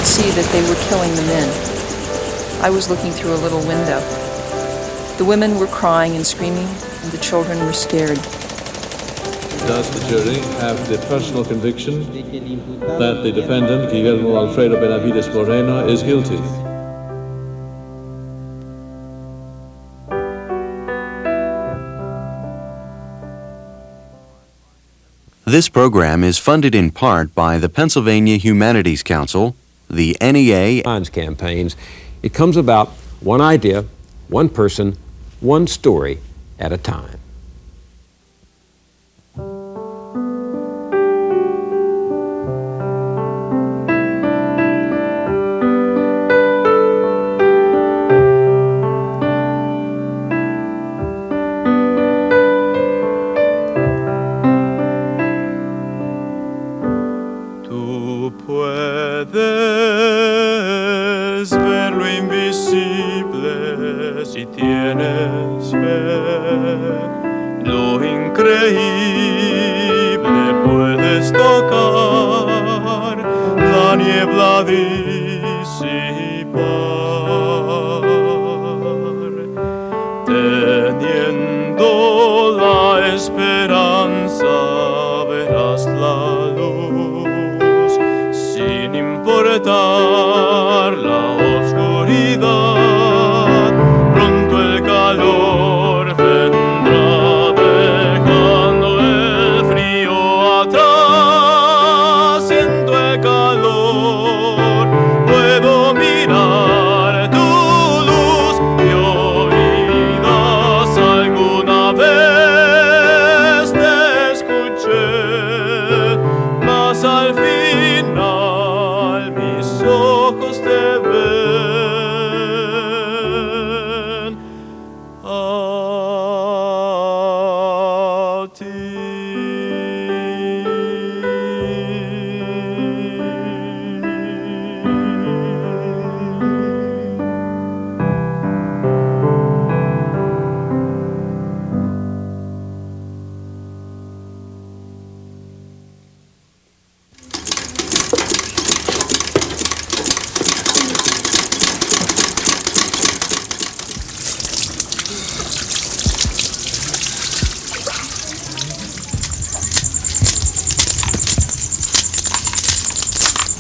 could see that they were killing the men. I was looking through a little window. The women were crying and screaming, and the children were scared. Does the jury have the personal conviction that the defendant, Guillermo Alfredo Benavides Moreno, is guilty? This program is funded in part by the Pennsylvania Humanities Council, the NEA, campaigns. It comes about one idea, one person, one story at a time.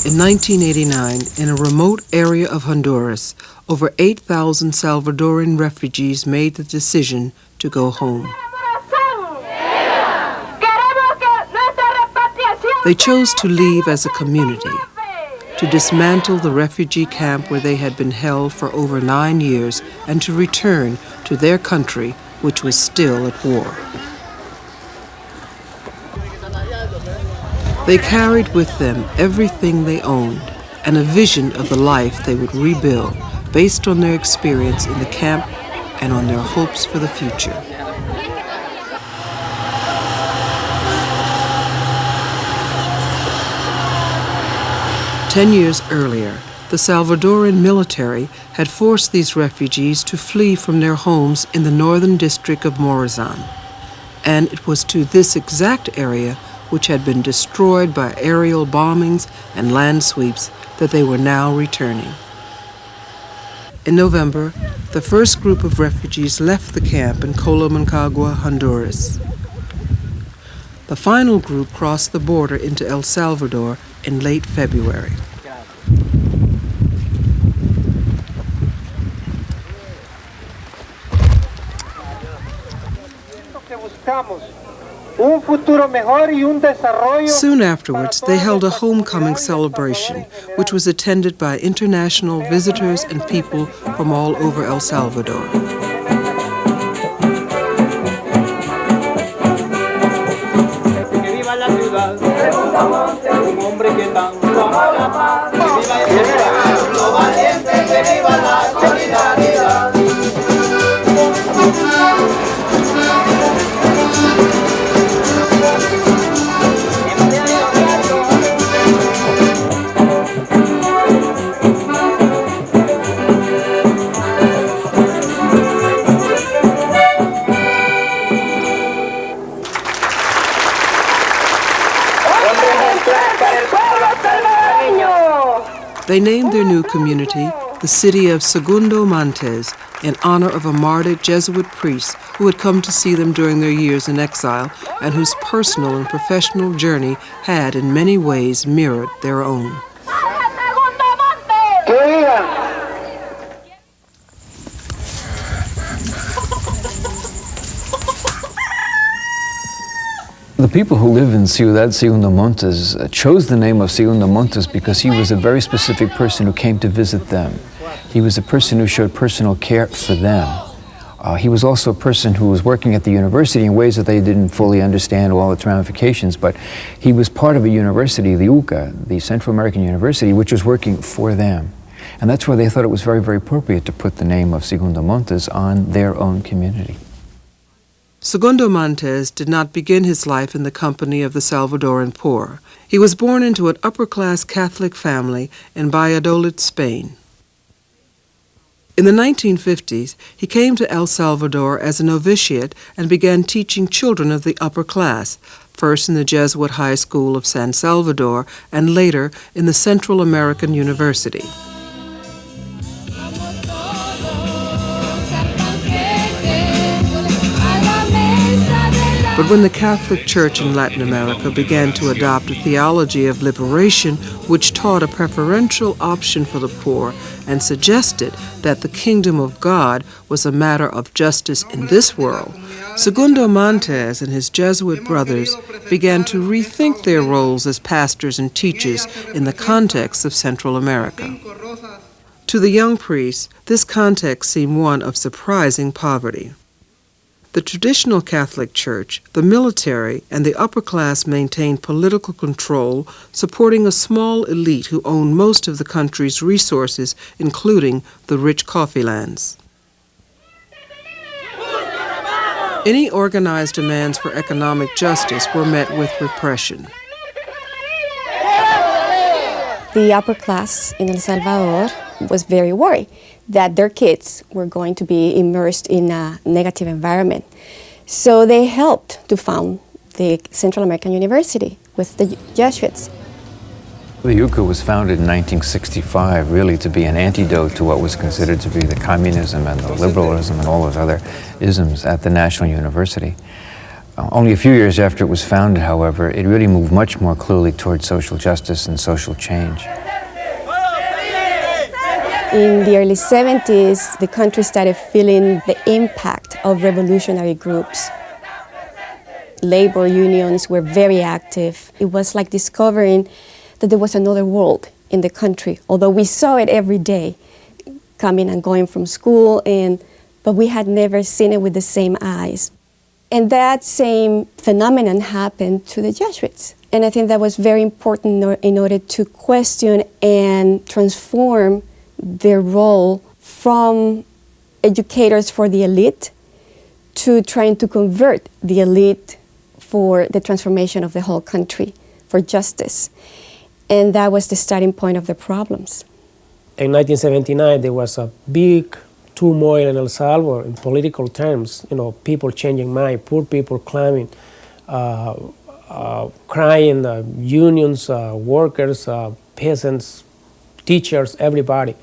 In 1989, in a remote area of Honduras, over 8,000 Salvadoran refugees made the decision to go home. They chose to leave as a community, to dismantle the refugee camp where they had been held for over 9 years, and to return to their country, which was still at war. They carried with them everything they owned and a vision of the life they would rebuild based on their experience in the camp and on their hopes for the future. Ten years earlier, the Salvadoran military had forced these refugees to flee from their homes in the northern district of Morazan. And it was to this exact area, which had been destroyed by aerial bombings and land sweeps, that they were now returning. In November, the first group of refugees left the camp in Colomancagua, Honduras. The final group crossed the border into El Salvador in late February. Soon afterwards, they held a homecoming celebration, which was attended by international visitors and people from all over El Salvador. They named their new community the city of Segundo Montes in honor of a martyred Jesuit priest who had come to see them during their years in exile and whose personal and professional journey had in many ways mirrored their own. The people who live in Ciudad Segundo Montes chose the name of Segundo Montes because he was a very specific person who came to visit them. He was a person who showed personal care for them. He was also a person who was working at the university in ways that they didn't fully understand all its ramifications, but he was part of a university, the UCA, the Central American University, which was working for them. And that's why they thought it was very, very appropriate to put the name of Segundo Montes on their own community. Segundo Montes did not begin his life in the company of the Salvadoran poor. He was born into an upper-class Catholic family in Valladolid, Spain. In the 1950s, he came to El Salvador as a novitiate and began teaching children of the upper class, first in the Jesuit High School of San Salvador and later in the Central American University. But when the Catholic Church in Latin America began to adopt a theology of liberation which taught a preferential option for the poor and suggested that the kingdom of God was a matter of justice in this world, Segundo Montes and his Jesuit brothers began to rethink their roles as pastors and teachers in the context of Central America. To the young priests, this context seemed one of surprising poverty. The traditional Catholic Church, the military, and the upper class maintained political control, supporting a small elite who owned most of the country's resources, including the rich coffee lands. Any organized demands for economic justice were met with repression. The upper class in El Salvador was very worried that their kids were going to be immersed in a negative environment. So they helped to found the Central American University with the Jesuits. The UCA was founded in 1965 really to be an antidote to what was considered to be the communism and the liberalism and all those other isms at the National University. Only a few years after it was founded, however, it really moved much more clearly towards social justice and social change. In the early 70s, the country started feeling the impact of revolutionary groups. Labor unions were very active. It was like discovering that there was another world in the country, although we saw it every day, coming and going from school, but we had never seen it with the same eyes. And that same phenomenon happened to the Jesuits. And I think that was very important in order to question and transform their role from educators for the elite to trying to convert the elite for the transformation of the whole country, for justice. And that was the starting point of the problems. In 1979, there was a big turmoil in El Salvador in political terms, people changing mind, poor people climbing, crying, unions, workers, peasants, teachers, everybody.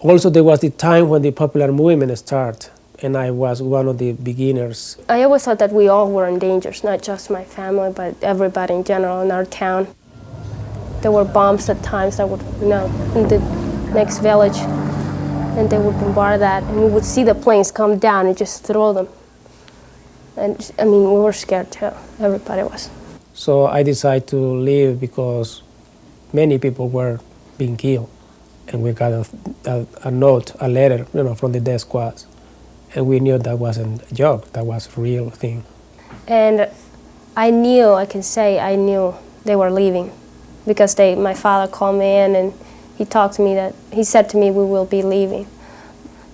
Also, there was the time when the popular movement started, and I was one of the beginners. I always thought that we all were in danger, not just my family, but everybody in general in our town. There were bombs at times that would, in the next village, and they would bombard that, and we would see the planes come down and just throw them. And we were scared too. Everybody was. So I decided to leave because many people were being killed. And we got a note, a letter, from the death squads. And we knew that wasn't a joke, that was a real thing. And I knew they were leaving because my father called me in and he said to me, we will be leaving.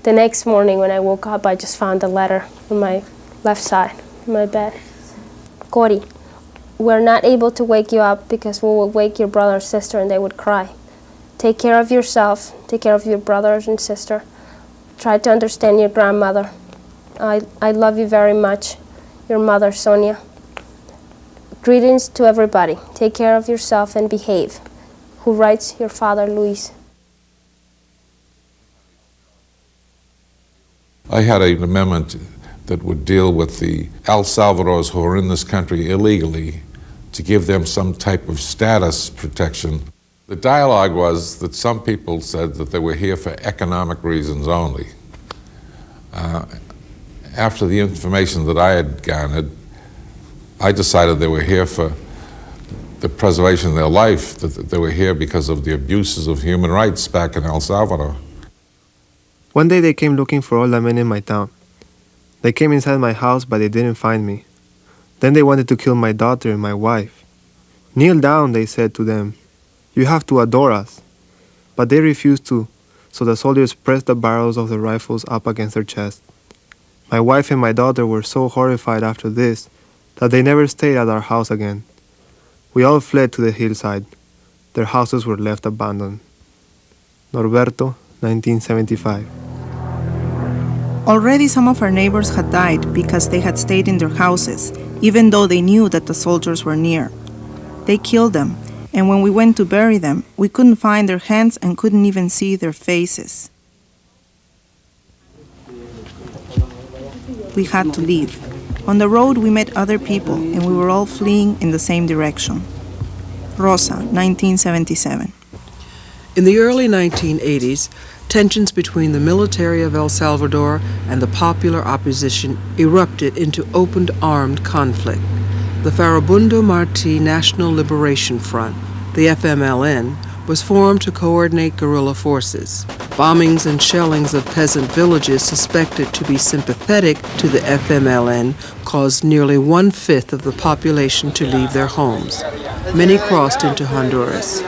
The next morning when I woke up, I just found a letter on my left side of my bed. Cody, we're not able to wake you up because we will wake your brother or sister and they would cry. Take care of yourself, take care of your brothers and sister. Try to understand your grandmother. I love you very much. Your mother, Sonia. Greetings to everybody. Take care of yourself and behave. who writes your father, Luis. I had an amendment that would deal with the El Salvadors who are in this country illegally to give them some type of status protection. The dialogue was that some people said that they were here for economic reasons only. After the information that I had garnered, I decided they were here for the preservation of their life, that they were here because of the abuses of human rights back in El Salvador. One day they came looking for all the men in my town. They came inside my house, but they didn't find me. Then they wanted to kill my daughter and my wife. Kneel down, they said to them. You have to adore us. But they refused to, so the soldiers pressed the barrels of the rifles up against their chest. My wife and my daughter were so horrified after this that they never stayed at our house again. We all fled to the hillside. Their houses were left abandoned. Norberto, 1975. Already some of our neighbors had died because they had stayed in their houses, even though they knew that the soldiers were near. They killed them, and when we went to bury them, we couldn't find their hands and couldn't even see their faces. We had to leave. On the road, we met other people, and we were all fleeing in the same direction. Rosa, 1977. In the early 1980s, tensions between the military of El Salvador and the popular opposition erupted into open armed conflict. The Farabundo Martí National Liberation Front, the FMLN, was formed to coordinate guerrilla forces. Bombings and shellings of peasant villages suspected to be sympathetic to the FMLN caused nearly 1/5 of the population to leave their homes. Many crossed into Honduras.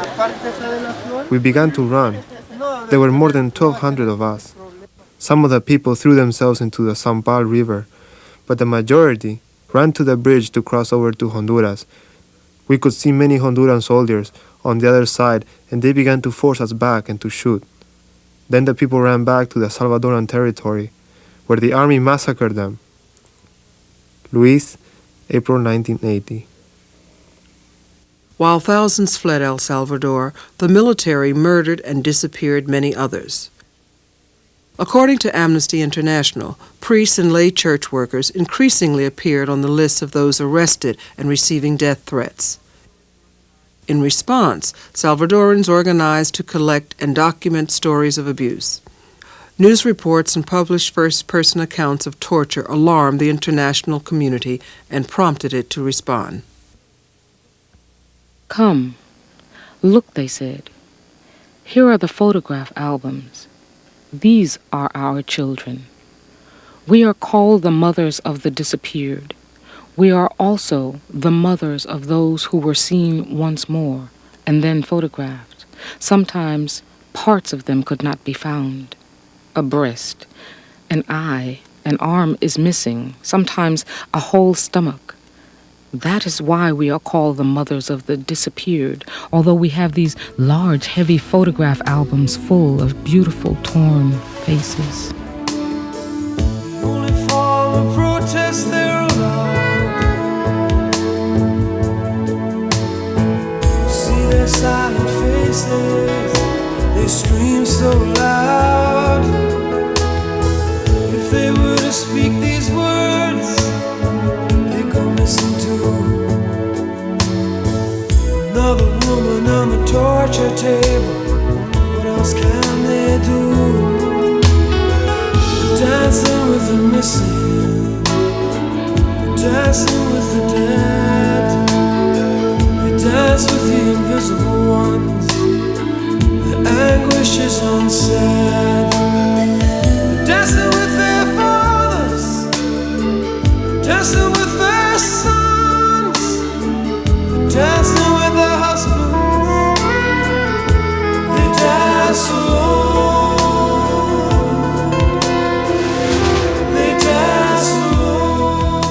We began to run. There were more than 1,200 of us. Some of the people threw themselves into the Sampal River, but the majority ran to the bridge to cross over to Honduras. We could see many Honduran soldiers on the other side, and they began to force us back and to shoot. Then the people ran back to the Salvadoran territory, where the army massacred them. Luis, April 1980. While thousands fled El Salvador, the military murdered and disappeared many others. According to Amnesty International, priests and lay church workers increasingly appeared on the lists of those arrested and receiving death threats. In response, Salvadorans organized to collect and document stories of abuse. News reports and published first-person accounts of torture alarmed the international community and prompted it to respond. Come, look, they said. Here are the photograph albums. These are our children. We are called the mothers of the disappeared. We are also the mothers of those who were seen once more and then photographed. Sometimes parts of them could not be found. A breast, an eye, an arm is missing, sometimes a whole stomach. That is why we are called the mothers of the disappeared, although we have these large, heavy photograph albums full of beautiful, torn faces. Only form of protest they're allowed. See their silent faces, they scream so loud. If they were to speak these words, they go missing too. Another woman on the torture table, what else can they do? Dancing with the missing, dancing with the dead. They dance with the invisible ones, the anguish is unsaid. Dancing with their fathers, dancing with their sons, dancing with their husbands. They dance alone. They dance alone.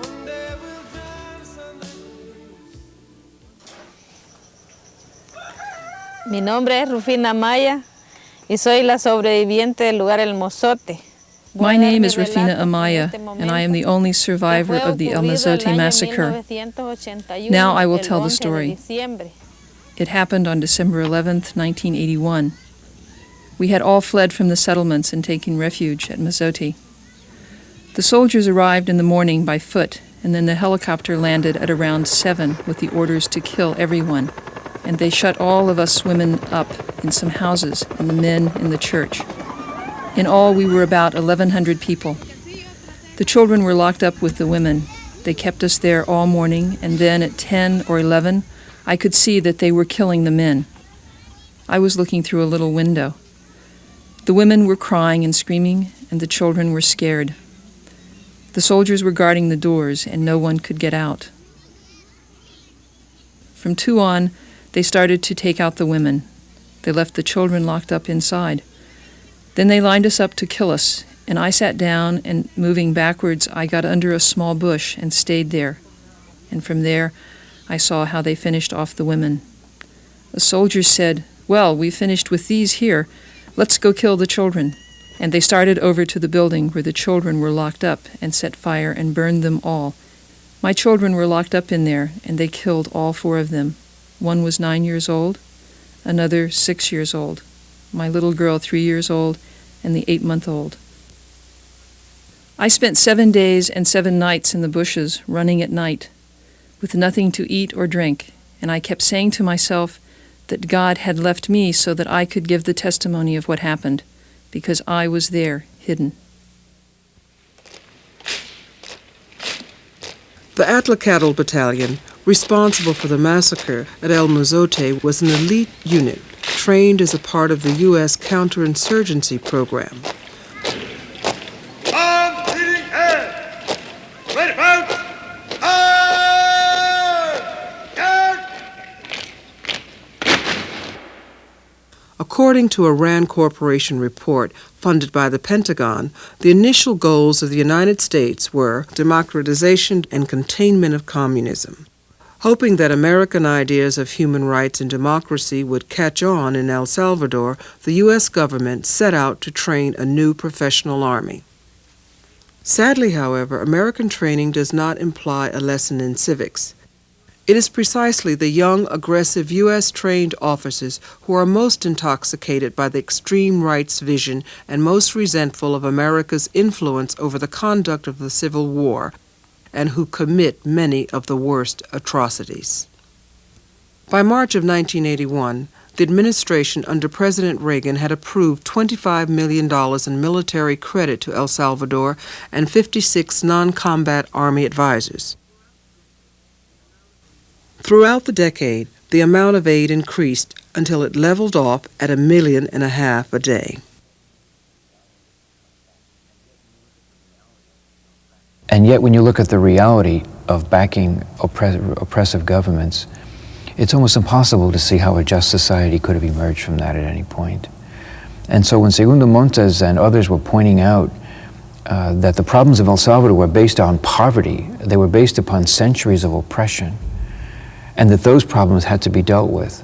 One day we'll dance on the Mi nombre es Rufina Maya y soy la sobreviviente del lugar El Mozote. My name is Rafina Amaya, and I am the only survivor of the El Mozote massacre. Now I will tell the story. It happened on December 11th, 1981. We had all fled from the settlements and taken refuge at Mozote. The soldiers arrived in the morning by foot, and then the helicopter landed at around 7 with the orders to kill everyone, and they shut all of us women up in some houses and the men in the church. In all, we were about 1,100 people. The children were locked up with the women. They kept us there all morning, and then at 10 or 11, I could see that they were killing the men. I was looking through a little window. The women were crying and screaming, and the children were scared. The soldiers were guarding the doors, and no one could get out. From 2 on, they started to take out the women. They left the children locked up inside. Then they lined us up to kill us, and I sat down, and moving backwards, I got under a small bush and stayed there. And from there, I saw how they finished off the women. The soldiers said, "Well, we finished with these here. Let's go kill the children." And they started over to the building where the children were locked up and set fire and burned them all. My children were locked up in there, and they killed all 4 of them. One was 9 years old, another 6 years old, my little girl 3 years old, and the 8-month-old. I spent 7 days and 7 nights in the bushes, running at night, with nothing to eat or drink, and I kept saying to myself that God had left me so that I could give the testimony of what happened, because I was there, hidden. The Atlacatl Battalion, responsible for the massacre at El Mozote, was an elite unit trained as a part of the U.S. counterinsurgency program. According to a RAND Corporation report funded by the Pentagon, the initial goals of the United States were democratization and containment of communism. Hoping that American ideas of human rights and democracy would catch on in El Salvador, the U.S. government set out to train a new professional army. Sadly, however, American training does not imply a lesson in civics. It is precisely the young, aggressive U.S.-trained officers who are most intoxicated by the extreme right's vision and most resentful of America's influence over the conduct of the Civil War, and who commit many of the worst atrocities. By March of 1981, the administration under President Reagan had approved $25 million in military credit to El Salvador and 56 non-combat Army advisors. Throughout the decade, the amount of aid increased until it leveled off at $1.5 million a day. And yet, when you look at the reality of backing oppressive governments, it's almost impossible to see how a just society could have emerged from that at any point. And so when Segundo Montes and others were pointing out that the problems of El Salvador were based on poverty, they were based upon centuries of oppression, and that those problems had to be dealt with.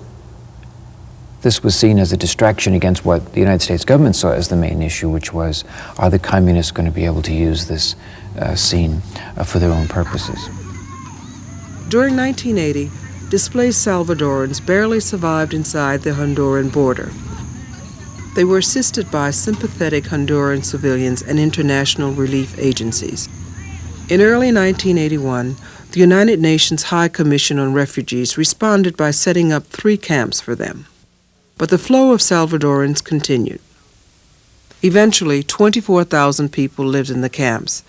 This was seen as a distraction against what the United States government saw as the main issue, which was, are the communists going to be able to use this scene for their own purposes? During 1980, displaced Salvadorans barely survived inside the Honduran border. They were assisted by sympathetic Honduran civilians and international relief agencies. In early 1981, the United Nations High Commission on Refugees responded by setting up 3 camps for them. But the flow of Salvadorans continued. Eventually, 24,000 people lived in the camps.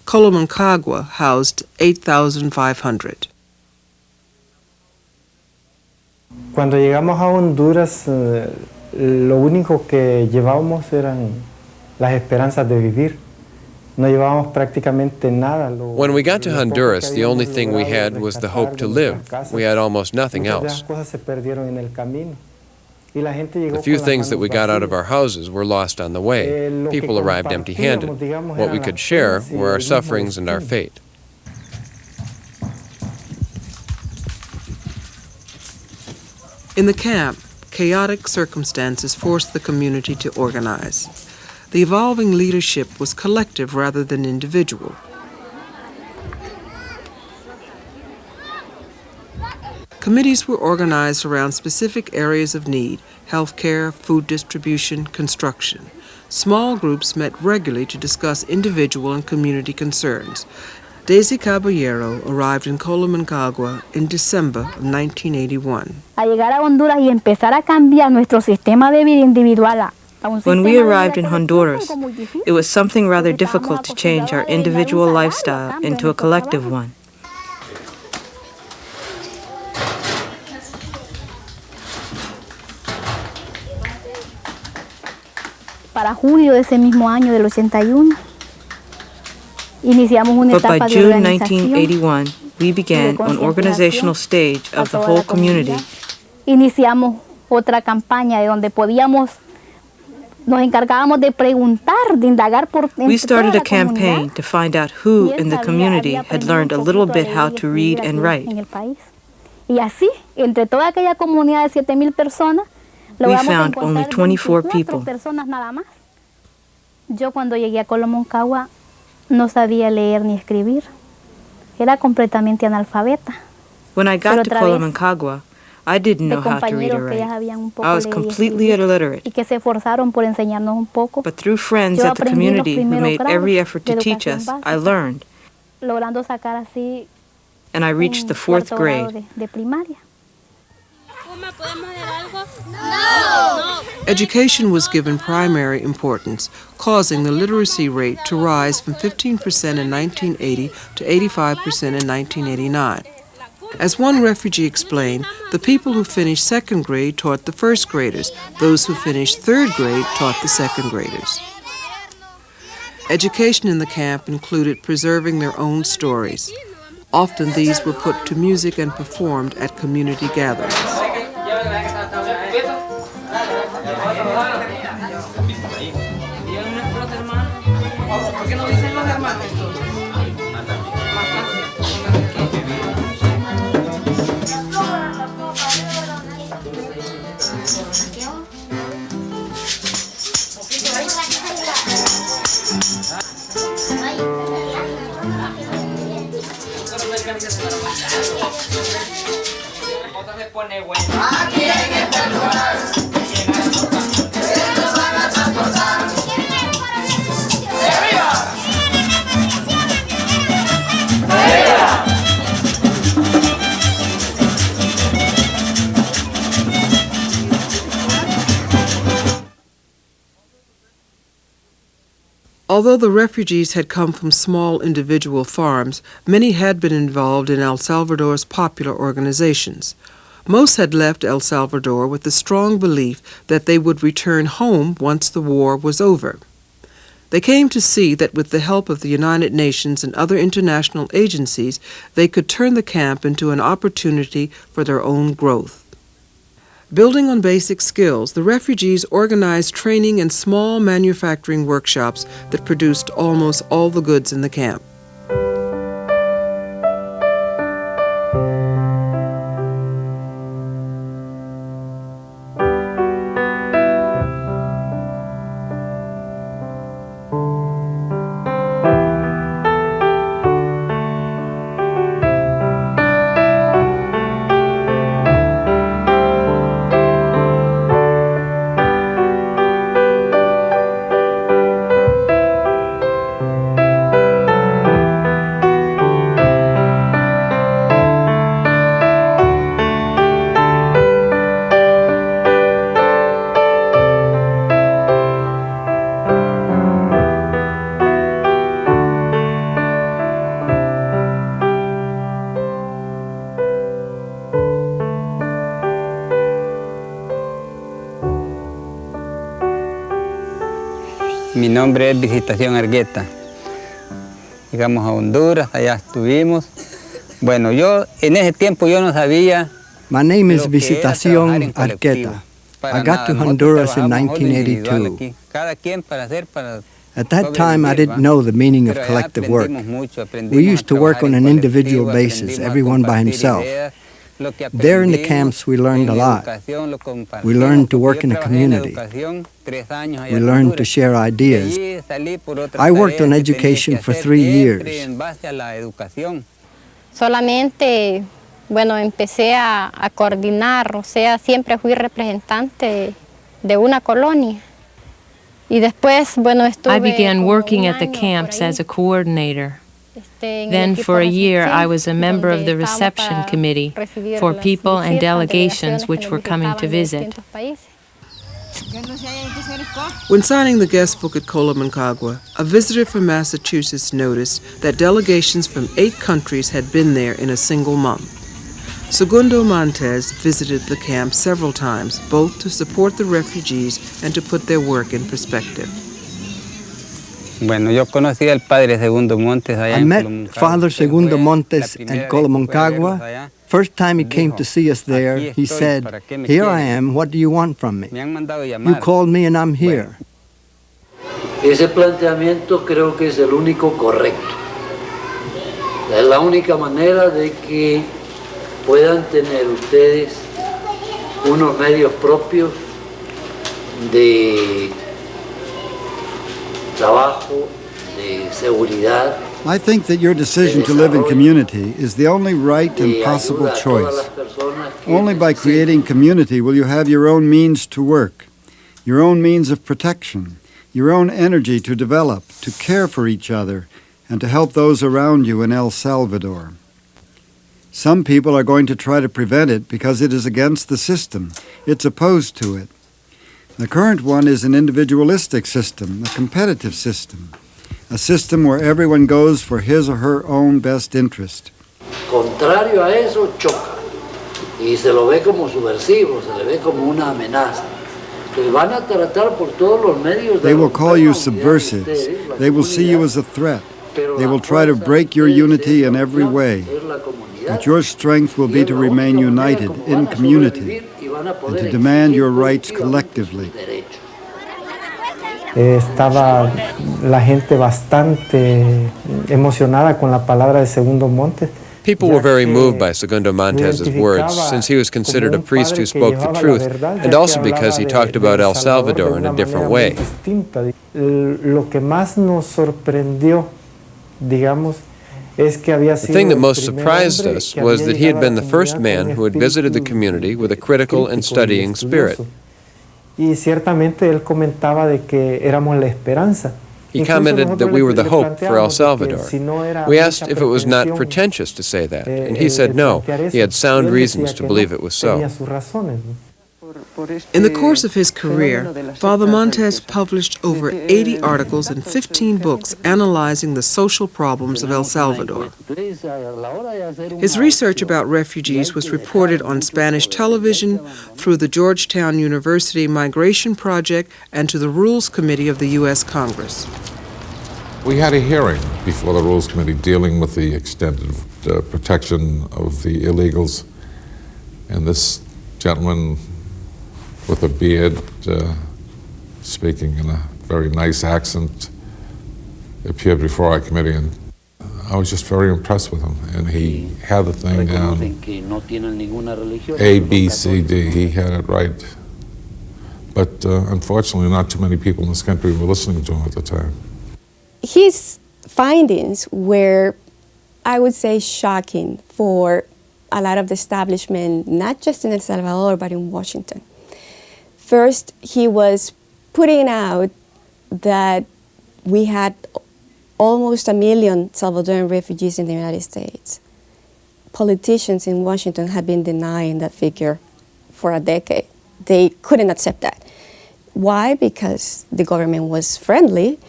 Colomancagua housed 8,500. Cuando llegamos a Honduras, lo único que llevábamos eran las esperanzas de vivir. When we got to Honduras, the only thing we had was the hope to live. We had almost nothing else. The few things that we got out of our houses were lost on the way. People arrived empty-handed. What we could share were our sufferings and our fate. In the camp, chaotic circumstances forced the community to organize. the evolving leadership was collective rather than individual. Committees were organized around specific areas of need: healthcare, food distribution, construction. Small groups met regularly to discuss individual and community concerns. Daisy Caballero arrived in Colomancagua in December of 1981. A llegar a Honduras y empezar a cambiar nuestro sistema de vida individual. When we arrived in Honduras, it was something rather difficult to change our individual lifestyle into a collective one. Para julio de ese mismo año del 81, iniciamos una But by etapa de June organización. 1981, we began an organizational stage of the whole community. Iniciamos otra campaña de donde nos encargábamos de preguntar, de indagar por We started a campaign to find out who in the community had learned a little bit how to read and write. Y así, entre toda aquella comunidad de 7,000 personas, We found only 24 people. personas nada más. Yo cuando llegué a Colomancagua no sabía leer ni escribir. Era completamente analfabeta. When I got to Colomancagua, I didn't know how to read or write. I was completely illiterate. Y que se esforzaron por enseñarnos un poco. But through friends at the community who made every effort to teach us, I learned. Logrando sacar así and I reached the 4th grade. De primaria. Education was given primary importance, causing the literacy rate to rise from 15% in 1980 to 85% in 1989. As one refugee explained, the people who finished 2nd grade taught the 1st graders. Those who finished 3rd grade taught the 2nd graders. Education in the camp included preserving their own stories. Often these were put to music and performed at community gatherings. Although the refugees had come from small individual farms, many had been involved in El Salvador's popular organizations. Most had left El Salvador with the strong belief that they would return home once the war was over. They came to see that with the help of the United Nations and other international agencies, they could turn the camp into an opportunity for their own growth. Building on basic skills, the refugees organized training in small manufacturing workshops that produced almost all the goods in the camp. Mi nombre es Visitación Argueta. Llegamos a Honduras, allá estuvimos. Bueno, yo en ese tiempo yo no sabía. My name is Visitación Argueta. I got to Honduras in 1982. At that time, I didn't know the meaning of collective work. We used to work on an individual basis, everyone by himself. There in the camps we learned a lot. We learned to work in a community. We learned to share ideas. I worked on education for 3 years. Solamente, bueno, empecé a coordinar, o sea, siempre fui representante de una colonia. Y después, bueno, I began working at the camps as a coordinator. Then for a year I was a member of the reception committee for people and delegations which were coming to visit. When signing the guest book at Colomancagua, a visitor from Massachusetts noticed that delegations from 8 countries had been there in a single month. Segundo Montes visited the camp several times, both to support the refugees and to put their work in perspective. Bueno, yo conocí al Padre Segundo Montes allá I met Father Segundo Montes in Colomancagua. First time he came to see us there, he said, "Here I am, what do you want from me? You called me and I'm here." Ese planteamiento creo que es el único correcto. Es la única manera de que puedan tener ustedes unos medios propios de trabajo, de seguridad. I think that your decision to live in community is the only right and possible choice. Only by creating community will you have your own means to work, your own means of protection, your own energy to develop, to care for each other, and to help those around you in El Salvador. Some people are going to try to prevent it because it is against the system. It's opposed to it. The current one is an individualistic system, a competitive system, a system where everyone goes for his or her own best interest. Contrario a eso, choca. Y se lo ve como subversivo, se le ve como una amenaza. Entonces van a tratar por todos los medios. They will call you subversives. They will see you as a threat. They will try to break your unity in every way. But your strength will be to remain united in community and to demand your rights collectively. Estaba la gente bastante emocionada con la palabra de Segundo Montes. People were very moved by Segundo Montes' words, since he was considered a priest who spoke the truth, and also because he talked about El Salvador in a different way. Lo que más nos sorprendió, digamos, The thing that most surprised us was that he had been the first man who had visited the community with a critical and studying spirit. Y ciertamente él comentaba de que éramos la esperanza. He commented that we were the hope for El Salvador. We asked if it was not pretentious to say that, and he said no, he had sound reasons to believe it was so. In the course of his career, Father Montes published over 80 articles and 15 books analyzing the social problems of El Salvador. His research about refugees was reported on Spanish television, through the Georgetown University Migration Project, and to the Rules Committee of the U.S. Congress. We had a hearing before the Rules Committee dealing with the extended protection of the illegals, and this gentleman with a beard, speaking in a very nice accent, appeared before our committee, and I was just very impressed with him. And he had the thing down, A, B, C, D, he had it right. But unfortunately, not too many people in this country were listening to him at the time. His findings were, I would say, shocking for a lot of the establishment, not just in El Salvador, but in Washington. First, he was putting out that we had almost 1 million Salvadoran refugees in the United States. Politicians in Washington had been denying that figure for a decade. They couldn't accept that. Why? Because the government was friendly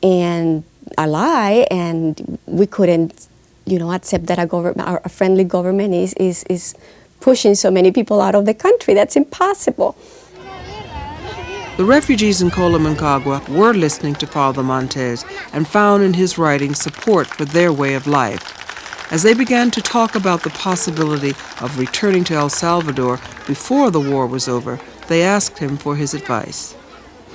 and ally, and we couldn't, accept that a friendly government is pushing so many people out of the country. That's impossible. The refugees in Colomancagua were listening to Father Montes and found in his writings support for their way of life. As they began to talk about the possibility of returning to El Salvador before the war was over, they asked him for his advice.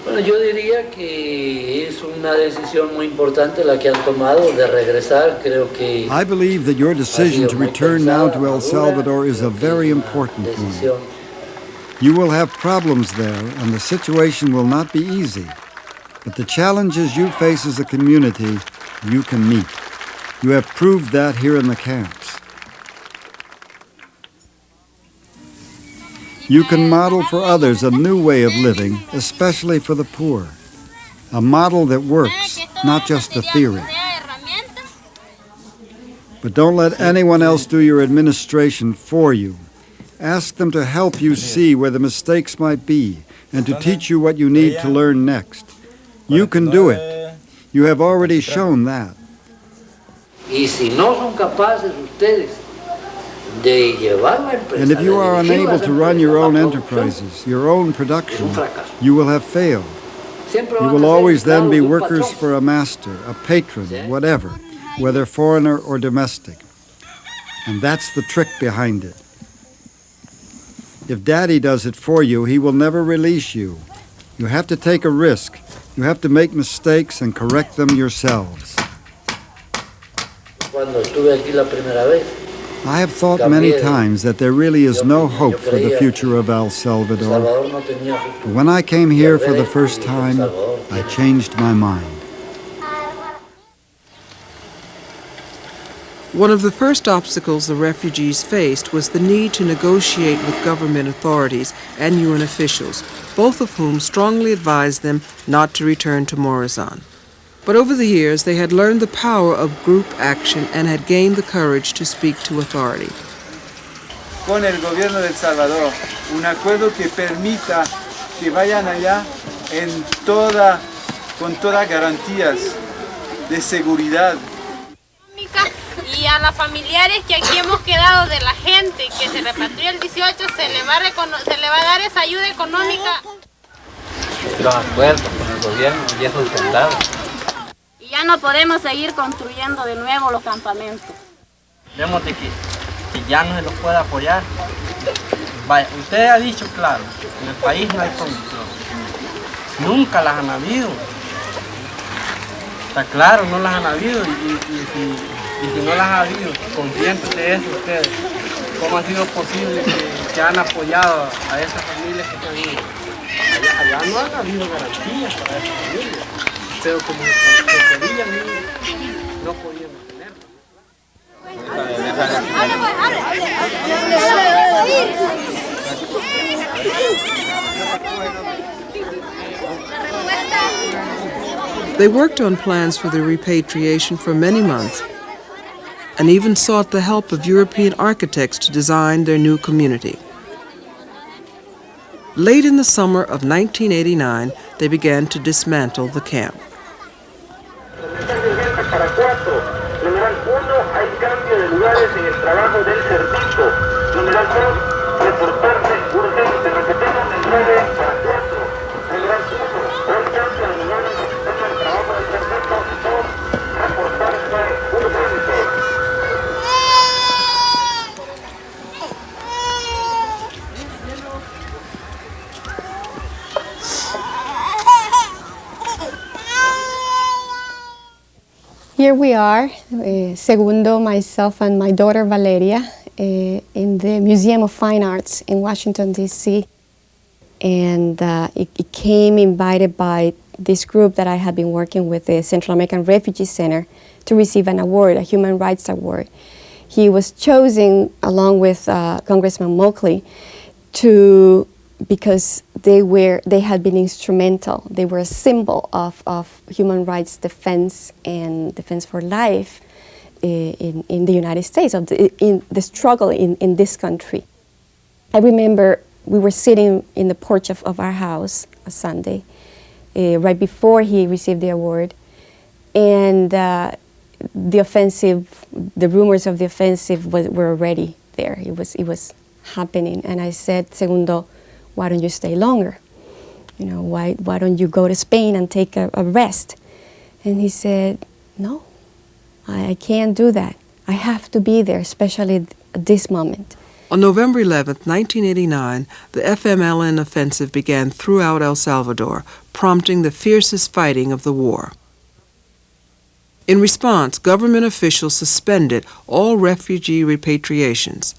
Bueno, yo diría que es una decisión muy importante la que han tomado de regresar. Creo que I believe that your decision to return now to El Salvador is a very important one. You will have problems there, and the situation will not be easy. But the challenges you face as a community, you can meet. You have proved that here in the camps. You can model for others a new way of living, especially for the poor. A model that works, not just a theory. But don't let anyone else do your administration for you. Ask them to help you see where the mistakes might be and to teach you what you need to learn next. You can do it. You have already shown that. Y si no son capaces ustedes de llevar la empresa, And if you are unable to run your own enterprises, your own production, you will have failed. You will always then be workers for a master, a patron, whatever, whether foreigner or domestic. And that's the trick behind it. If Daddy does it for you, he will never release you. You have to take a risk. You have to make mistakes and correct them yourselves. Cuando estuve aquí la primera vez, I have thought many times that there really is no hope for the future of El Salvador. But when I came here for the first time, I changed my mind. One of the first obstacles the refugees faced was the need to negotiate with government authorities and UN officials, both of whom strongly advised them not to return to Morazan. But over the years, they had learned the power of group action and had gained the courage to speak to authority. Con el gobierno de El Salvador, un acuerdo que permita que vayan allá con todas garantías de seguridad. Y a los familiares que aquí hemos quedado de la gente que se repatrió el 18 se le va a dar esa ayuda económica. Los acuerdos con el gobierno ya son sentados. Y ya no podemos seguir construyendo de nuevo los campamentos. Vemos de que ya no se los puede apoyar. Vaya, usted ha dicho claro, en el país no hay condición. Nunca las han habido. Está claro, no las han habido y si no las ha habido, conscientes de eso ustedes, ¿cómo ha sido posible que han apoyado a esas familias que se han ido? Allá no han habido garantías para esas familias, pero como se querían ir, no podían tenerlas. They worked on plans for their repatriation for many months and even sought the help of European architects to design their new community. Late in the summer of 1989, they began to dismantle the camp. Here we are, Segundo, myself, and my daughter Valeria, in the Museum of Fine Arts in Washington, D.C. And it came invited by this group that I had been working with, the Central American Refugee Center, to receive an award, a Human Rights Award. He was chosen, along with Congressman Moakley, because they had been instrumental. They were a symbol of human rights defense and defense for life in the United States, in the struggle in this country. I remember we were sitting in the porch of our house a Sunday, right before he received the award, and the rumors of the offensive were already there. It was happening, and I said, Segundo, why don't you stay longer? You know, why don't you go to Spain and take a rest? And he said, no, I can't do that. I have to be there, especially at this moment. On November 11, 1989, the FMLN offensive began throughout El Salvador, prompting the fiercest fighting of the war. In response, government officials suspended all refugee repatriations.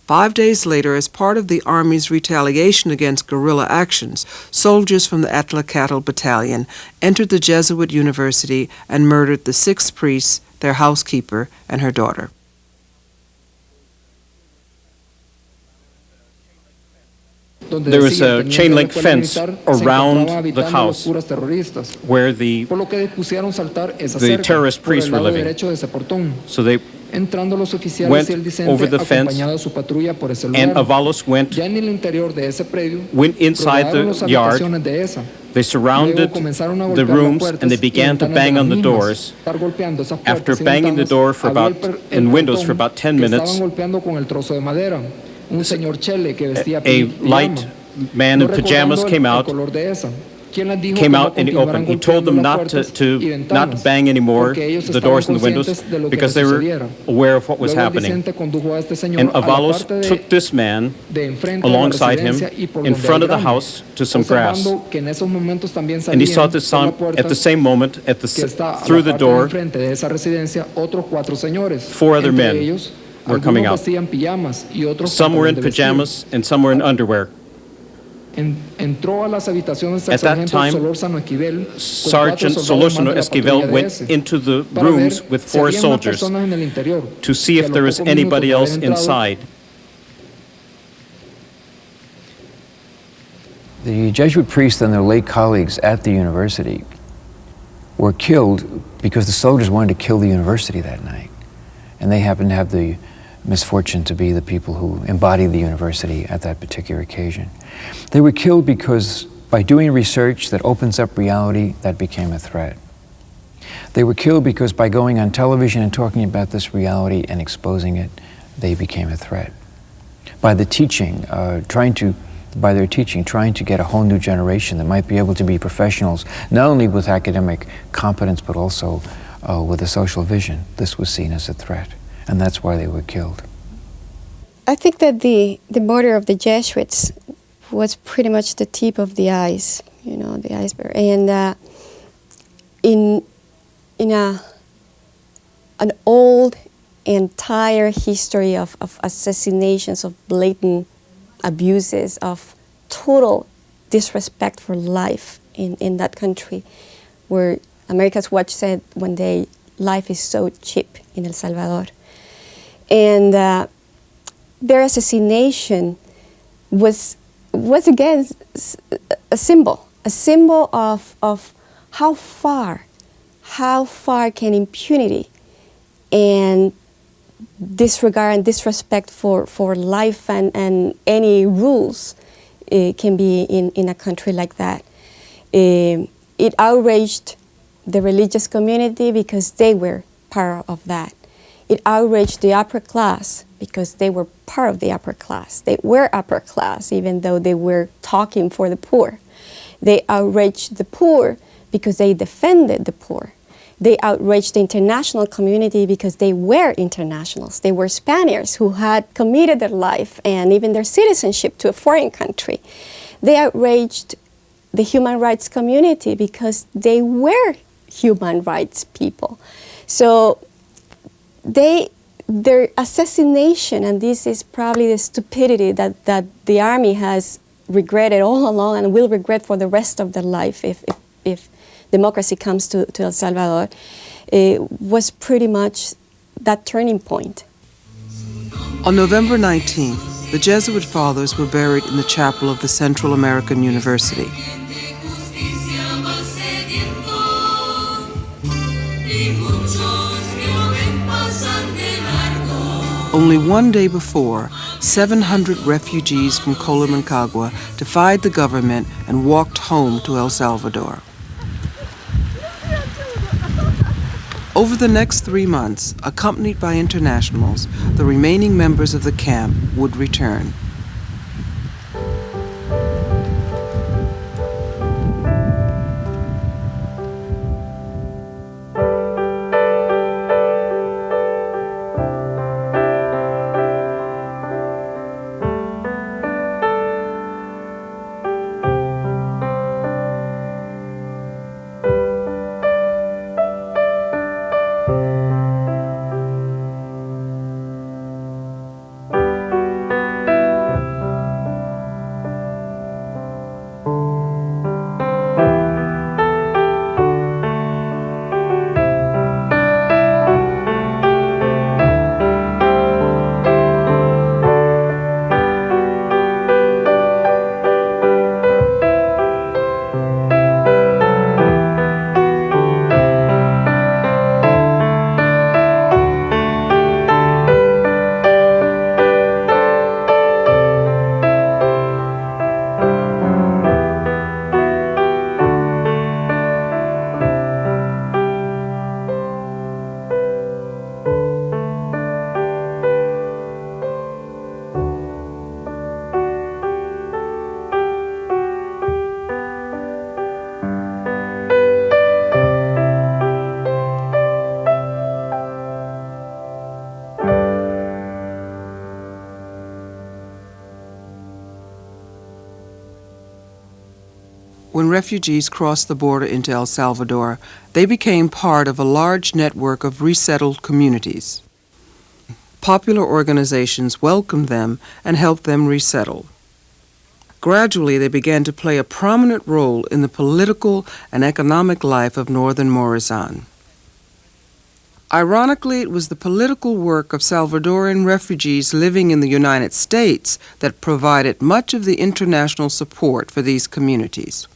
Five days later, as part of the Army's retaliation against guerrilla actions, soldiers from the Atlacatl Battalion entered the Jesuit University and murdered the 6 priests, their housekeeper, and her daughter. There was a chain-link fence around the house where the terrorist priests were living. So they went over the fence, and Avalos went inside the yard. They surrounded the rooms, and they began to bang on the doors. After banging the door and windows for about 10 minutes, a light man in pajamas came out and he opened. He told them not to bang anymore the doors and the windows because they were aware of what was happening. And Avalos took this man alongside him in front of the house to some grass. And he saw this son at the same moment through the door. 4 other men were coming out. Some were in pajamas and some were in underwear. At that time, Sergeant Solorzano Esquivel went into the rooms with 4 soldiers to see if there was anybody else inside. The Jesuit priests and their lay colleagues at the university were killed because the soldiers wanted to kill the university that night. And they happened to have the misfortune to be the people who embodied the university at that particular occasion. They were killed because by doing research that opens up reality, that became a threat. They were killed because by going on television and talking about this reality and exposing it, they became a threat. By the teaching, trying to get a whole new generation that might be able to be professionals, not only with academic competence, but also with a social vision, this was seen as a threat. And that's why they were killed. I think that the murder of the Jesuits was pretty much the tip of the ice, the iceberg. And in an old, entire history of assassinations, of blatant abuses, of total disrespect for life in that country, where America's Watch said one day, life is so cheap in El Salvador. And their assassination was again a symbol of how far can impunity and disregard and disrespect for life and any rules can be in a country like that. It outraged the religious community because they were part of that. It outraged the upper class because they were part of the upper class. They were upper class even though they were talking for the poor. They outraged the poor because they defended the poor. They outraged the international community because they were internationals. They were Spaniards who had committed their life and even their citizenship to a foreign country. They outraged the human rights community because they were human rights people. So their assassination, and this is probably the stupidity that the army has regretted all along and will regret for the rest of their life if democracy comes to El Salvador, was pretty much that turning point. On November 19th, the Jesuit fathers were buried in the chapel of the Central American University. Only one day before, 700 refugees from Colomancagua defied the government and walked home to El Salvador. Over the next 3 months, accompanied by internationals, the remaining members of the camp would return. when refugees crossed the border into El Salvador, they became part of a large network of resettled communities. Popular organizations welcomed them and helped them resettle. Gradually, they began to play a prominent role in the political and economic life of northern Morazan. Ironically, it was the political work of Salvadoran refugees living in the United States that provided much of the international support for these communities.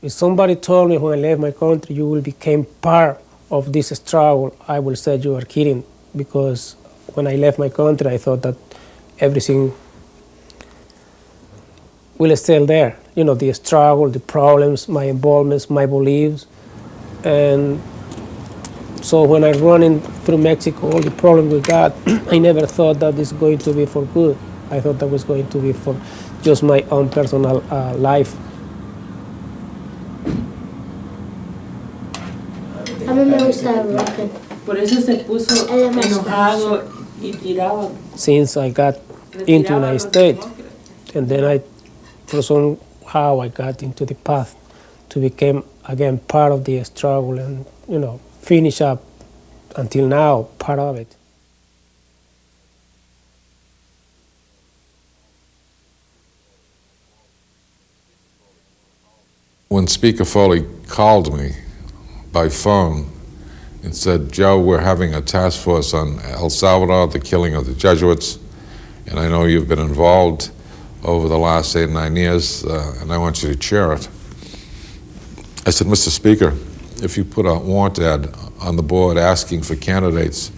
If somebody told me when I left my country you will become part of this struggle, I will say you are kidding, because when I left my country I thought that everything will stay there. You know, the struggle, the problems, my involvements, my beliefs. And so when I running through Mexico, all the problems we got, I never thought that it's going to be for good. I thought that was going to be for just my own personal life. A mí me gusta el rocket. Por eso se puso enojado y tiraba. Since I got into the United States, and then for somehow I got into the path to become again part of the struggle and, you know, finish up until now part of it. When Speaker Foley called me by phone and said, Joe, we're having a task force on El Salvador, the killing of the Jesuits, and I know you've been involved over the last 8 or 9 years, and I want you to chair it. I said, Mr. Speaker, if you put a warrant ad on the board asking for candidates,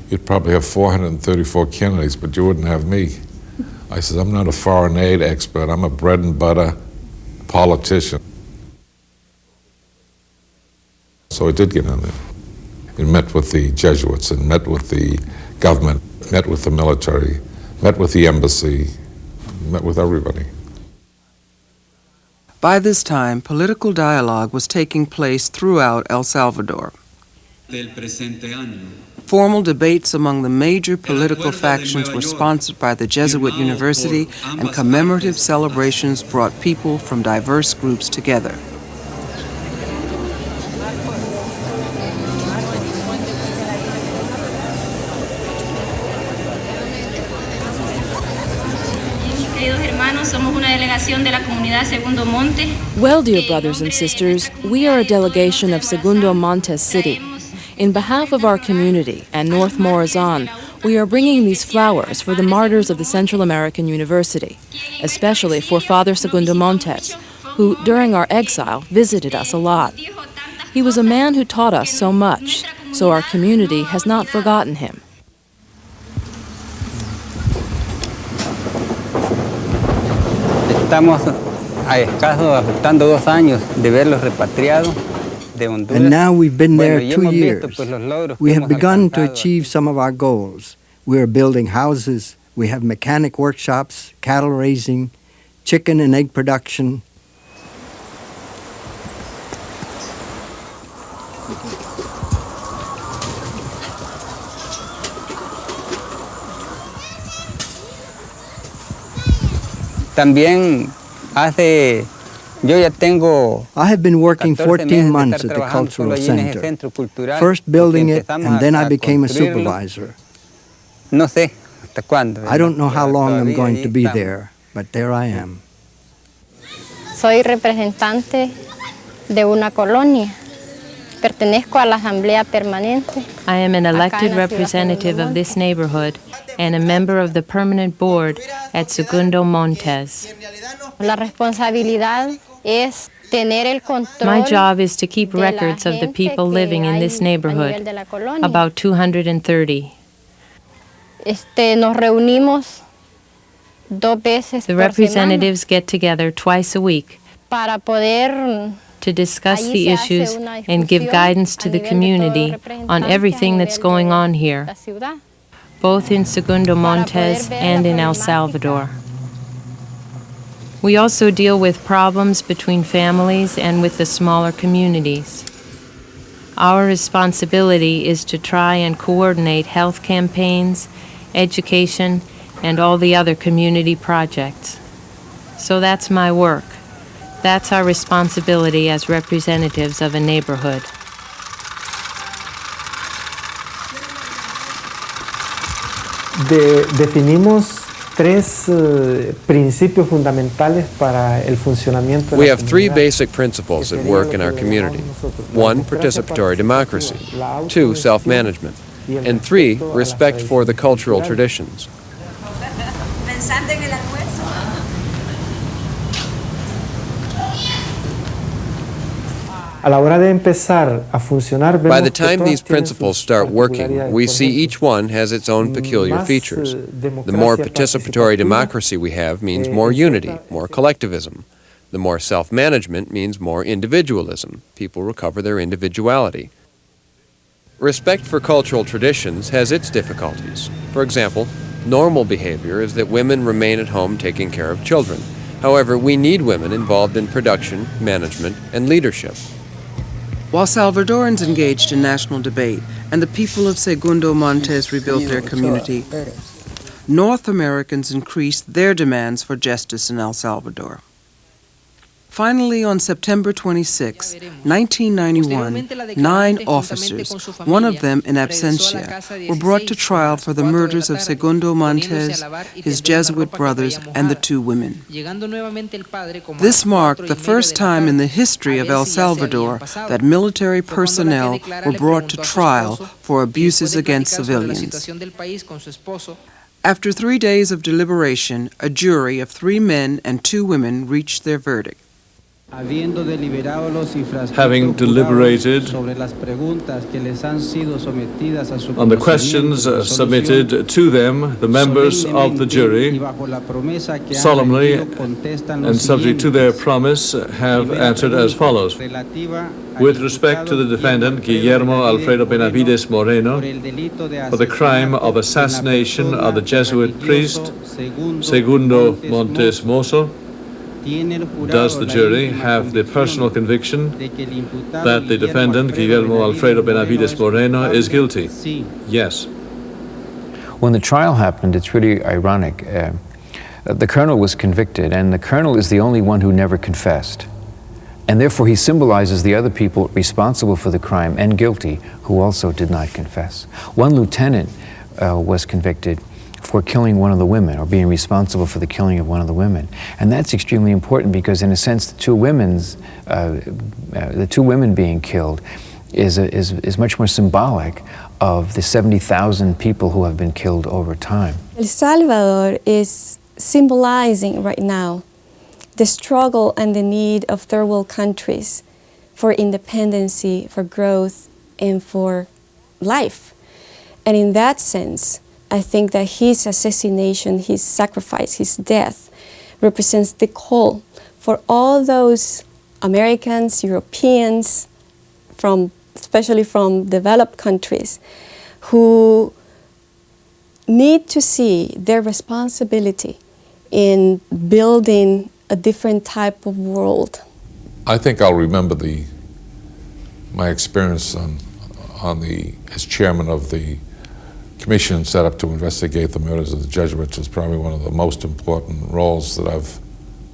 you'd probably have 434 candidates, but you wouldn't have me. I said, I'm not a foreign aid expert, I'm a bread and butter politician. So I did get in there and met with the Jesuits and met with the government, met with the military, met with the embassy, met with everybody. By this time, political dialogue was taking place throughout El Salvador. Formal debates among the major political factions were sponsored by the Jesuit University, and commemorative celebrations brought people from diverse groups together. Well, dear brothers and sisters, we are a delegation of Segundo Montes City. In behalf of our community and North Morazan, we are bringing these flowers for the martyrs of the Central American University, especially for Father Segundo Montes, who, during our exile, visited us a lot. He was a man who taught us so much, so our community has not forgotten him. Estamos a escasos, faltando 2 años de verlos repatriados de Honduras. And now we've been there 2 years. We have begun to achieve some of our goals. We are building houses, we have mechanic workshops, cattle raising, chicken and egg production. También hace, yo ya tengo I have been working 14 months at the cultural center, first building it and then I became a supervisor. No sé hasta cuándo. I don't know how long I'm going to be there, but there I am. Soy representante de una colonia. Pertenezco a la Asamblea Permanente. I am an elected representative of this neighborhood and a member of the permanent board at Segundo Montes. La responsabilidad es tener el control. My job is to keep records of the people living in this neighborhood, about 230. Nos reunimos 2 veces The representatives get together twice a week para poder to discuss the issues and give guidance to the community on everything that's going on here, both in Segundo Montes and in El Salvador. We also deal with problems between families and with the smaller communities. Our responsibility is to try and coordinate health campaigns, education, and all the other community projects. So that's my work, That's our responsibility as representatives of a neighborhood. Definimos tres principios fundamentales para el funcionamiento de la We have three comunidad. basic principles at work in our community. 1, participatory democracy. 2, self-management. And 3, respect for the cultural traditions. A la hora de empezar a funcionar, By the vemos que time todas these tienen principles sus start working, particularidades. we Por see ejemplo, each one has its own peculiar más, features. The democracia more participatory participativa, democracy we have means more unity, more collectivism. The more self-management means more individualism. People recover their individuality. Respect for cultural traditions has its difficulties. For example, normal behavior is that women remain at home taking care of children. However, we need women involved in production, management, and leadership. While Salvadorans engaged in national debate and the people of Segundo Montes rebuilt their community, North Americans increased their demands for justice in El Salvador. Finally, on September 26, 1991, 9 officers, one of them in absentia, were brought to trial for the murders of Segundo Montes, his Jesuit brothers, and the 2 women. This marked the first time in the history of El Salvador that military personnel were brought to trial for abuses against civilians. After 3 days of deliberation, a jury of 3 men and 2 women reached their verdict. Having deliberated on the questions submitted to them, the members of the jury, solemnly and subject to their promise, have answered as follows. With respect to the defendant, Guillermo Alfredo Benavides Moreno, for the crime of assassination of the Jesuit priest Segundo Montes Mozo, does the jury have the personal conviction that the defendant, Guillermo Alfredo Benavides Moreno, is guilty? Yes. When the trial happened, it's really ironic. The colonel was convicted, and the colonel is the only one who never confessed. And therefore he symbolizes the other people responsible for the crime and guilty who also did not confess. One lieutenant was convicted for killing one of the women, or being responsible for the killing of one of the women. And that's extremely important because, in a sense, the two women being killed is much more symbolic of the 70,000 people who have been killed over time. El Salvador is symbolizing right now the struggle and the need of third world countries for independency, for growth, and for life. And in that sense, I think that his assassination, his sacrifice, his death represents the call for all those Americans, Europeans, especially from developed countries, who need to see their responsibility in building a different type of world. I think I'll remember my experience as chairman of the commission set up to investigate the murders of the Jesuits was probably one of the most important roles that I've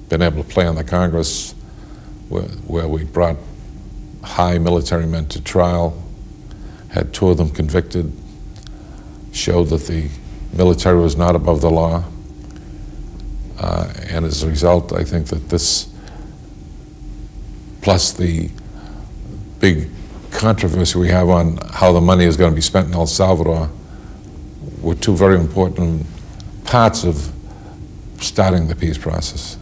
been able to play in the Congress, where we brought high military men to trial, had 2 of them convicted, showed that the military was not above the law, and as a result, I think that this, plus the big controversy we have on how the money is going to be spent in El Salvador, were 2 very important parts of starting the peace process.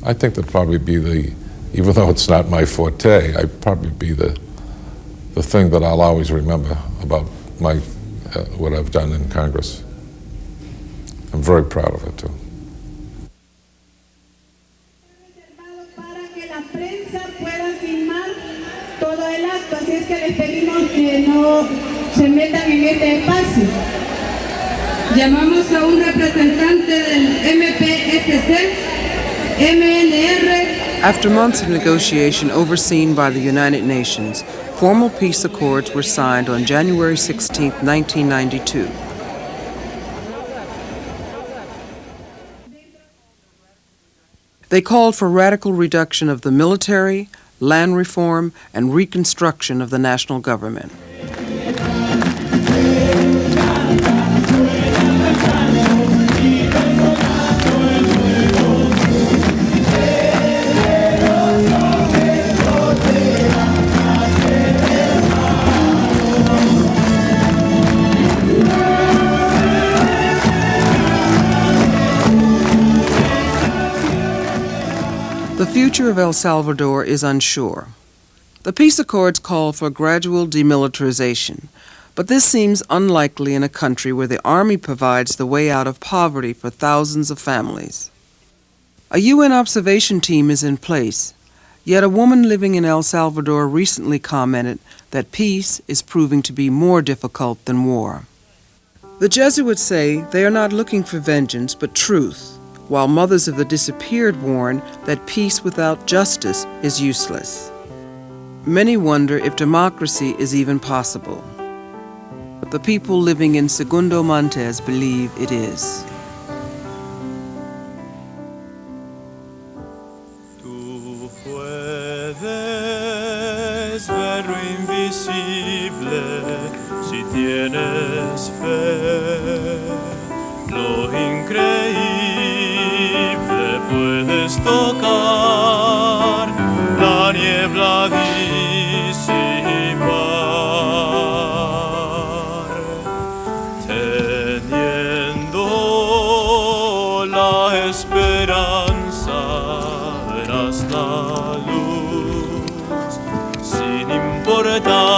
I think that'd probably be even though it's not my forte, I'd probably be the thing that I'll always remember about what I've done in Congress. I'm very proud of it too. Llamamos a un representante del MPSC, MNR. After months of negotiation overseen by the United Nations, formal peace accords were signed on January 16, 1992. They called for radical reduction of the military, land reform, and reconstruction of the national government. The future of El Salvador is unsure. The peace accords call for gradual demilitarization, but this seems unlikely in a country where the army provides the way out of poverty for thousands of families. A UN observation team is in place, yet a woman living in El Salvador recently commented that peace is proving to be more difficult than war. The Jesuits say they are not looking for vengeance but truth, while mothers of the disappeared warn that peace without justice is useless. Many wonder if democracy is even possible. But the people living in Segundo Montes believe it is. Tú puedes ver lo invisible si tienes fe, lo increíble puedes tocar, la niebla disipar, teniendo la esperanza verás la luz, sin importar